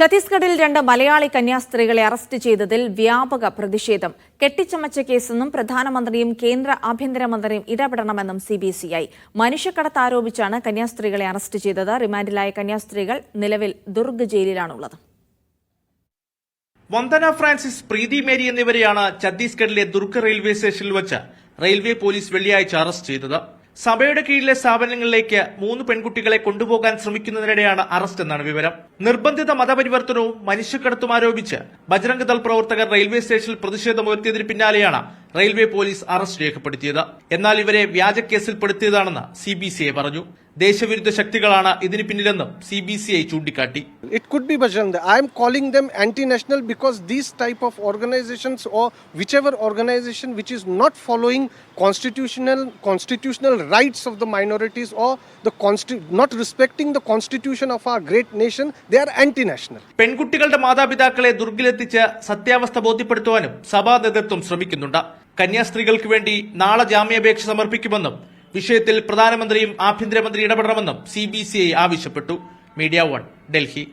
ഛത്തീസ്ഗഡിൽ 2 മലയാളി കന്യാസ്ത്രീകളെ അറസ്റ്റ് ചെയ്തതിൽ വ്യാപക പ്രതിഷേധം. കെട്ടിച്ചമച്ച കേസെന്നും പ്രധാനമന്ത്രിയും കേന്ദ്ര ആഭ്യന്തരമന്ത്രിയും ഇടപെടണമെന്നും സിബിസിഐ. മനുഷ്യക്കടത്ത് ആരോപിച്ചാണ് കന്യാസ്ത്രീകളെ അറസ്റ്റ് ചെയ്തത്. റിമാൻഡിലായ കന്യാസ്ത്രീകൾ നിലവിൽ ദുർഗ് ജയിലിലാണുള്ളത്. വന്ദന ഫ്രാൻസിസ്, പ്രീതി മേരി എന്നിവരെയാണ് ഛത്തീസ്ഗഡിലെ ദുർഗ് റെയിൽവേ സ്റ്റേഷനിൽ വെച്ച് റെയിൽവേ പോലീസ് വെള്ളിയാഴ്ച അറസ്റ്റ് ചെയ്തത്. സഭയുടെ കീഴിലെ സ്ഥാപനങ്ങളിലേക്ക് 3 പെൺകുട്ടികളെ കൊണ്ടുപോകാൻ ശ്രമിക്കുന്നതിനിടെയാണ് അറസ്റ്റ് എന്നാണ് വിവരം. നിർബന്ധിത മതപരിവർത്തനവും മനുഷ്യക്കടത്തും ആരോപിച്ച് ബജ്രംഗ് ദൾ പ്രവർത്തകർ റെയിൽവേ സ്റ്റേഷനിൽ പ്രതിഷേധമുയർത്തിയതിന് പിന്നാലെയാണ് റെയിൽവേ പോലീസ് അറസ്റ്റ് രേഖപ്പെടുത്തിയത്. എന്നാൽ ഇവരെ വ്യാജക്കേസിൽപ്പെടുത്തിയതാണെന്ന് സിബിസിഐ പറഞ്ഞു. ദേശവിരുദ്ധ ശക്തികളാണ് ഇതിന് പിന്നിലെന്നും സിബിസിഐ ചൂണ്ടിക്കാട്ടി. It could be Bajrang Dal. I am calling them anti-national because these type of organizations or whichever organization which is not following constitutional rights of the minorities or not respecting the constitution of our great nation, they are anti-national. പെൺകുട്ടികളുടെ മാതാപിതാക്കളെ ദുർഗിലെത്തിച്ച് സത്യാവസ്ഥ ബോധ്യപ്പെടുത്തുവാനും സഭാ നേതൃത്വം ശ്രമിക്കുന്നുണ്ട്. കന്യാസ്ത്രീകൾക്ക് വേണ്ടി നാളെ ജാമ്യാപേക്ഷ സമർപ്പിക്കുമെന്നും വിഷയത്തിൽ പ്രധാനമന്ത്രിയും ആഭ്യന്തരമന്ത്രി ഇടപെടണമെന്നും സിബിസിഐ ആവശ്യപ്പെട്ടു. മീഡിയ 1, ഡൽഹി.